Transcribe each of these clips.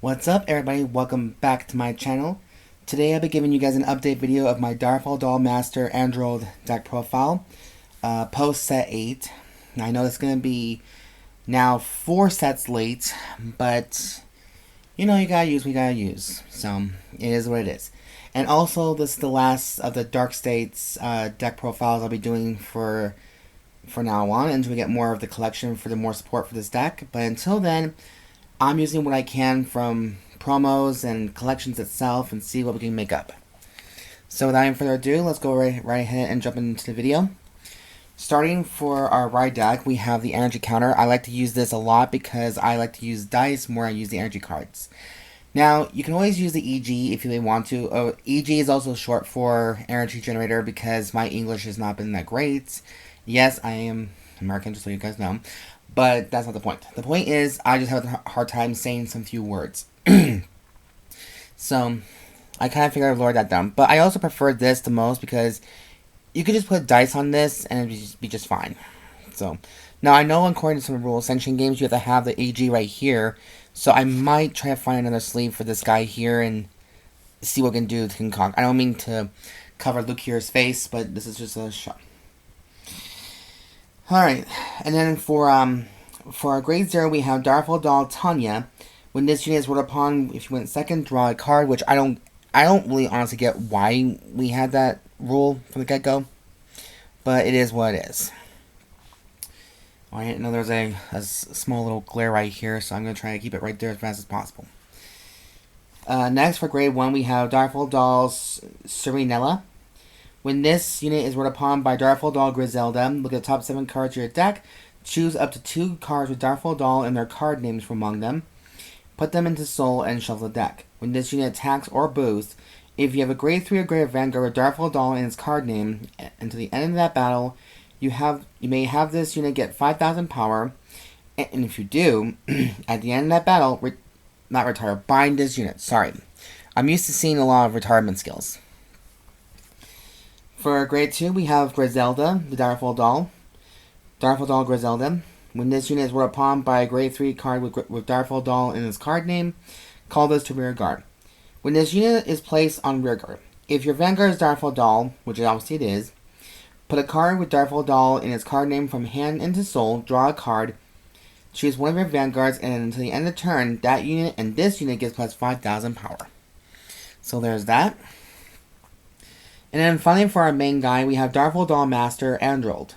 What's up everybody, welcome back to my channel. Today I'll be giving you guys an update video of my Direful Doll Master Androld deck profile, post set 8. I know it's going to be now 4 sets late, but you know, you gotta use what you gotta use, so it is what it is. And also, this is the last of the Dark States deck profiles I'll be doing for now on, until we get more of the collection for the more support for this deck. But until then, I'm using what I can from promos and collections itself and see what we can make up. So without any further ado, let's go right ahead and jump into the video. Starting for our ride deck, we have the energy counter. I like to use this a lot because I like to use dice more than I use the energy cards. Now, you can always use the EG if you really want to. EG is also short for energy generator because my English has not been that great. Yes, I am American, just so you guys know. But that's not the point. The point is, I just have a hard time saying some few words. So, I kind of figured I'd lower that down. But I also prefer this the most because you could just put dice on this and it'd be just fine. So, now I know according to some rules, Sanction games, you have to have the AG right here. So, I might try to find another sleeve for this guy here and see what we can do to concoct. I don't mean to cover Luke here's face, but this is just a shot. Alright, and then for our grade 0, we have Direful Doll Tonia. When this unit is rolled upon, if you went second, draw a card, which I don't really honestly get why we had that rule from the get-go. But it is what it is. Alright, I know there's a small little glare right here, so I'm going to try to keep it right there as fast as possible. Next, for grade 1, we have Direful Doll's Serenella. When this unit is rolled upon by Direful Doll Griselda, look at the top 7 cards of your deck. Choose up to 2 cards with Direful Doll and their card names from among them. Put them into Soul and shuffle the deck. When this unit attacks or boosts, if you have a grade 3 or greater Vanguard with Direful Doll and its card name, until the end of that battle, you may have this unit get 5,000 power. And if you do, at the end of that battle, bind this unit. Sorry. I'm used to seeing a lot of retirement skills. For grade 2, we have Griselda, the Direful Doll. Direful Doll Griselda. When this unit is rolled upon by a grade 3 card with Direful Doll in its card name, call this to rear guard. When this unit is placed on rear guard, if your Vanguard is Direful Doll, which obviously it is, put a card with Direful Doll in its card name from hand into Soul, draw a card, choose one of your Vanguards, and until the end of the turn, that unit and this unit gets plus 5,000 power. So there's that. And then finally for our main guy, we have Direful Doll Master Androld.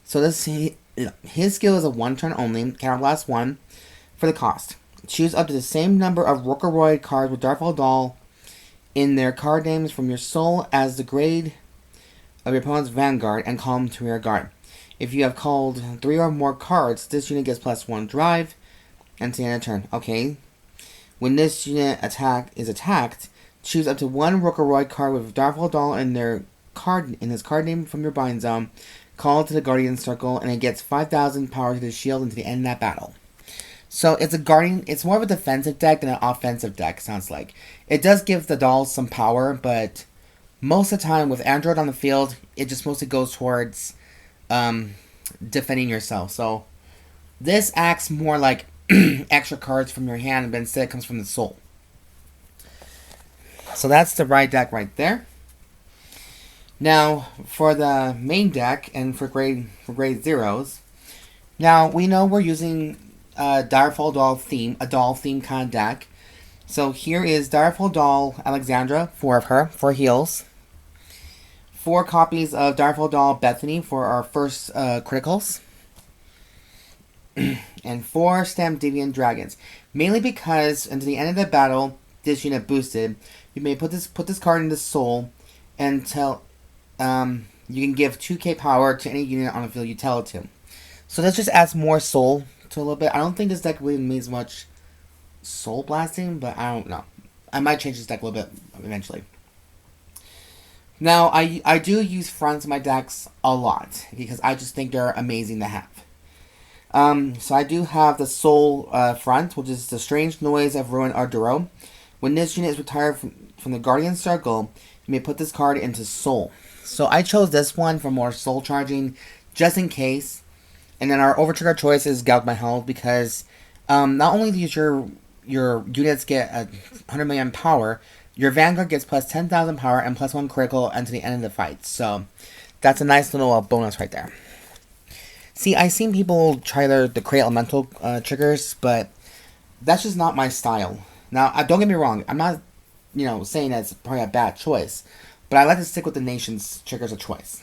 So his skill is a 1 turn only, counterblast 1 for the cost. Choose up to the same number of Rookoroid cards with Direful Doll in their card names from your soul as the grade of your opponent's Vanguard and call them to rear guard. If you have called 3 or more cards, this unit gets plus 1 drive and to the end of the turn. Okay. When this unit is attacked, choose up to 1 Rookoroid card with Direful Doll in his card name from your bind zone. Call to the Guardian Circle, and it gets 5,000 power to the shield until the end of that battle. So it's it's more of a defensive deck than an offensive deck, sounds like. It does give the dolls some power, but most of the time with Android on the field, it just mostly goes towards defending yourself. So this acts more like extra cards from your hand, but instead it comes from the soul. So that's the right deck right there. Now, for the main deck and for grade 0s, now we know we're using a Direful Doll theme, a doll theme kind of deck. So here is Direful Doll Alexandra, 4 of her, 4 heals. 4 copies of Direful Doll Bethany for our first criticals. And 4 Stamped Deviant Dragons. Mainly because until the end of the battle, this unit boosted, you may put this card into Soul until you can give 2k power to any unit on the field you tell it to. So this just adds more soul to a little bit. I don't think this deck really means much soul blasting, but I don't know. I might change this deck a little bit eventually. Now, I do use fronts in my decks a lot because I just think they're amazing to have. So I do have the soul front, which is the Strange Noise of Ruin Aduro. When this unit is retired from the Guardian Circle, you may put this card into Soul. So I chose this one for more soul charging, just in case. And then our overtrigger choice is Gallmageheld because not only does your your units get 100 million power, your Vanguard gets plus 10,000 power and plus 1 critical until the end of the fight. So that's a nice little bonus right there. See, I've seen people try to create elemental triggers, but that's just not my style. Now, don't get me wrong. I'm not, saying that it's probably a bad choice, but I like to stick with the nation's triggers of choice.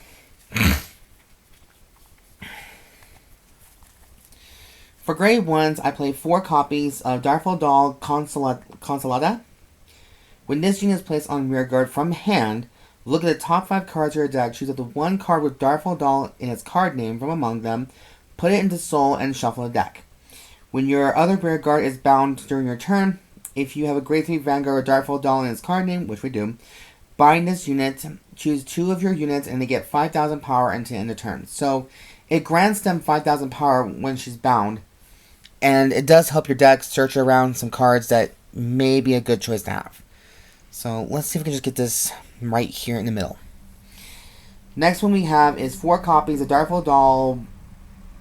For grade 1s, I play 4 copies of Direful Doll Consolata. When this unit is placed on rearguard from hand, look at the top 5 cards of your deck, choose up to 1 card with Direful Doll in its card name from among them, put it into Soul, and shuffle the deck. When your other rearguard is bound during your turn, if you have a grade 3 Vanguard with Direful Doll in its card name, which we do, bind this unit, choose 2 of your units, and they get 5,000 power until the end of turn. So it grants them 5,000 power when she's bound, and it does help your deck search around some cards that may be a good choice to have. So let's see if we can just get this right here in the middle. Next one we have is 4 copies of Direful Doll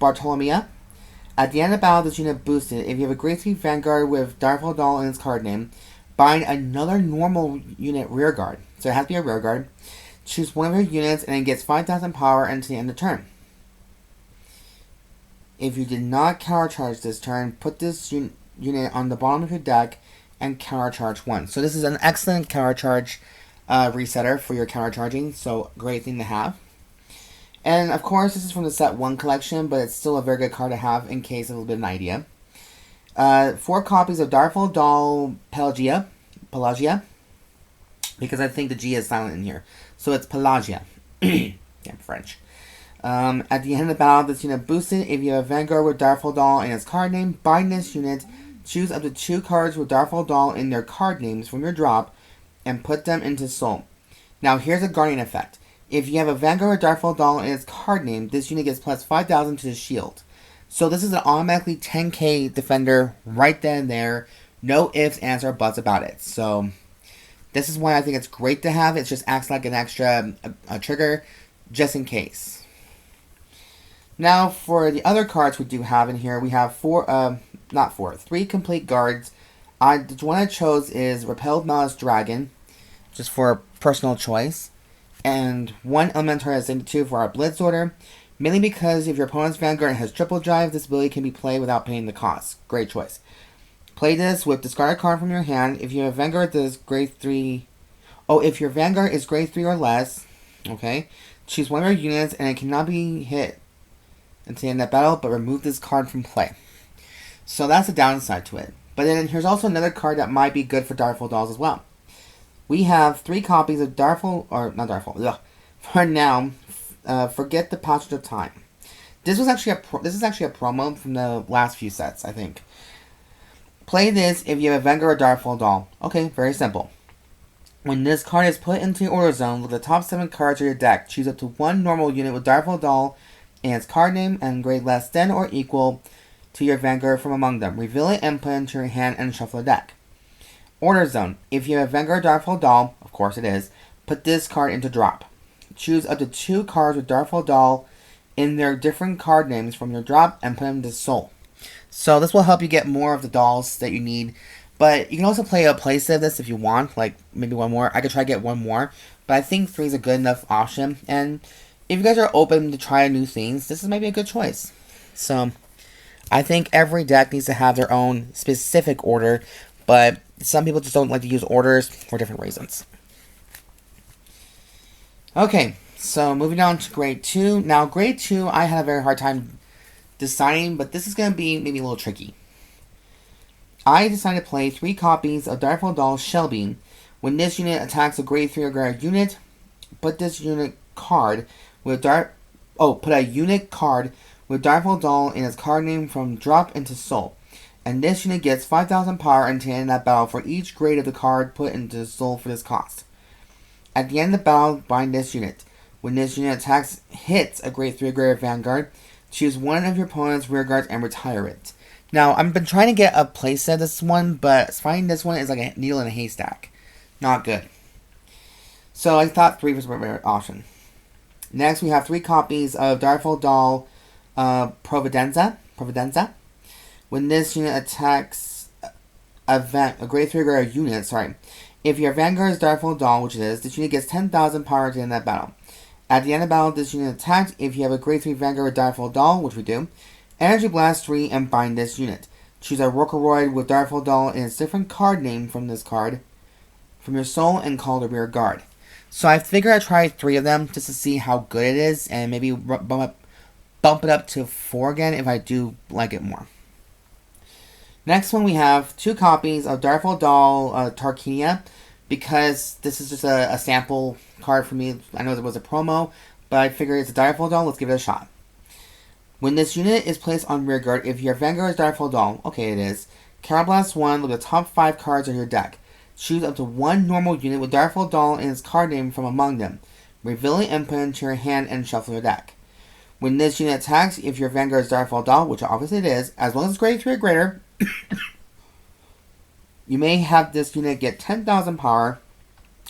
Bartolomea. At the end of battle, this unit boosted. If you have a grade 3 Vanguard with Direful Doll in its card name, bind another normal unit rearguard. So it has to be a rearguard. Choose one of your units and it gets 5,000 power until the end of turn. If you did not counter charge this turn, put this unit on the bottom of your deck and counter charge 1. So this is an excellent counter charge resetter for your counter charging. So great thing to have. And of course, this is from the set 1 collection, but it's still a very good card to have in case of a little bit of an idea. 4 copies of Direful Doll Pelagia, because I think the G is silent in here. So it's Pelagia. Yeah, French. At the end of the battle, this unit boosted. If you have a Vanguard with Direful Doll in its card name, bind this unit, choose up to 2 cards with Direful Doll in their card names from your drop, and put them into Soul. Now here's a Guardian effect. If you have a Vanguard with Direful Doll in its card name, this unit gets plus 5,000 to the shield. So this is an automatically 10k defender right then and there. No ifs, ands, or buts about it. So this is why I think it's great to have. It just acts like an extra trigger just in case. Now, for the other cards we do have in here, we have 3 complete guards. The one I chose is Repelled Malice Dragon, just for personal choice, and 1 Elementaria Sanctitude for our Blitz order, mainly because if your opponent's Vanguard has triple drive, this ability can be played without paying the cost. Great choice. Play this with discard a card from your hand. If you have Vanguard that is grade 3, if your Vanguard is grade 3 or less, okay, choose one of your units and it cannot be hit until the end of battle, but remove this card from play. So that's the downside to it. But then here's also another card that might be good for Direful Dolls as well. We have 3 copies of for now, Forget the Passage of Time. This is actually a promo from the last few sets, I think. Play this if you have a Vanguard or Direful Doll. Okay, very simple. When this card is put into your order zone, with the top 7 cards of your deck, choose up to 1 normal unit with Direful Doll in its card name and grade less than or equal to your Vanguard from among them. Reveal it and put it into your hand and shuffle the deck. Order zone. If you have Vanguard Direful Doll, of course it is, put this card into drop. Choose up to 2 cards with Direful Doll in their different card names from your drop and put them into Soul. So this will help you get more of the dolls that you need. But you can also play a playset of this if you want, like maybe 1 more. I could try to get 1 more, but I think 3 is a good enough option. And if you guys are open to try new things, this is maybe a good choice. So I think every deck needs to have their own specific order, but some people just don't like to use orders for different reasons. Okay, so moving on to grade 2. Now, grade 2, I had a very hard time deciding, but this is going to be maybe a little tricky. I decided to play 3 copies of Direful Doll Shelby. When this unit attacks a grade 3 or greater unit, put this unit card with put a unit card with Direful Doll in its card name from drop into Soul. And this unit gets 5,000 power until the end of that battle for each grade of the card put into Soul for this cost. At the end of the battle, bind this unit. When this unit hits a grade 3 or greater Vanguard, choose one of your opponent's rearguards and retire it. Now, I've been trying to get a playset of this one, but finding this one is like a needle in a haystack. Not good. So I thought 3 was a better option. Next, we have 3 copies of Direful Doll Provvidenza. When this unit attacks a grade 3 or unit, sorry. If your Vanguard is Direful Doll, which it is, this unit gets 10,000 power to end that battle. At the end of battle, this unit attacked if you have a grade 3 Vanguard with Direful Doll, which we do. Energy Blast 3 and bind this unit. Choose a Rokoroid with Direful Doll and its different card name from this card, from your soul, and call the rear guard. So I figured I'd try 3 of them just to see how good it is, and maybe bump it up to 4 again if I do like it more. Next one, we have 2 copies of Direful Doll Tarkenia, because this is just a sample card for me. I know there was a promo, but I figured it's a Direful Doll, let's give it a shot. When this unit is placed on rear guard, if your Vanguard is Direful Doll, okay it is, Counterblast 1, look at the top 5 cards on your deck. Choose up to 1 normal unit with Direful Doll and its card name from among them. Reveal it and put it into your hand and shuffle your deck. When this unit attacks, if your Vanguard is Direful Doll, which obviously it is, as long as it's grade 3 or greater, you may have this unit get 10,000 power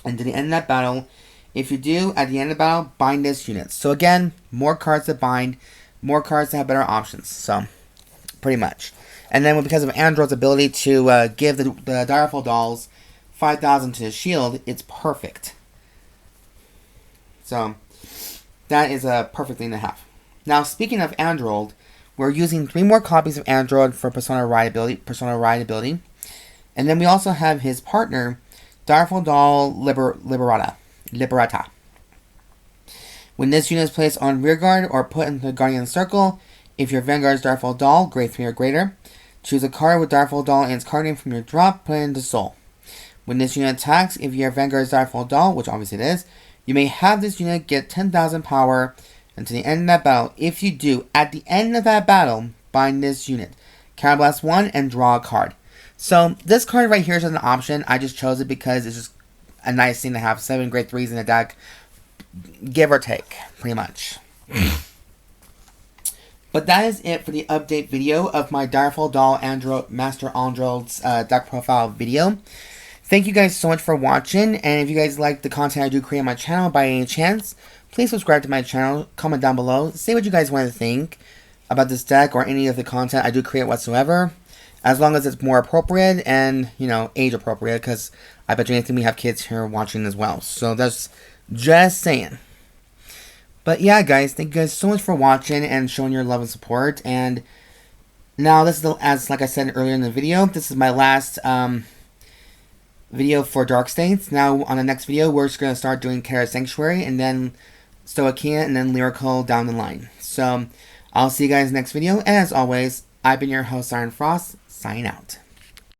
until the end of that battle. If you do, at the end of the battle, bind this unit. So again, more cards to bind, more cards to have better options. So, pretty much. And then because of Androld's ability to give the Direful Dolls 5,000 to the shield, it's perfect. So, that is a perfect thing to have. Now, speaking of Androld, we're using 3 more copies of Androld for Persona Ride ability. And then we also have his partner, Direful Doll Liberata. When this unit is placed on rearguard or put into the Guardian Circle, if your Vanguard is Direful Doll, grade 3 or greater, choose a card with Direful Doll and its card name from your drop, put it into Soul. When this unit attacks, if your Vanguard is Direful Doll, which obviously it is, you may have this unit get 10,000 power until the end of that battle. If you do, at the end of that battle, bind this unit. Counterblast 1 and draw a card. So, this card right here is an option. I just chose it because it's just a nice thing to have 7 grade 3s in the deck. Give or take, pretty much. But that is it for the update video of my Direful Doll Master Androld's deck profile video. Thank you guys so much for watching, and if you guys like the content I do create on my channel by any chance, please subscribe to my channel, comment down below, say what you guys want to think about this deck or any of the content I do create whatsoever, as long as it's more appropriate and, you know, age appropriate, because I bet you anything we have kids here watching as well. So that's just saying. But yeah, guys, thank you guys so much for watching and showing your love and support. And now this is, as like I said earlier in the video, this is my last video for Dark States. Now on the next video, we're just going to start doing Kara Sanctuary and then Stoichia and then Lyrical down the line. So I'll see you guys next video. And as always, I've been your host, Siren Frost, signing out.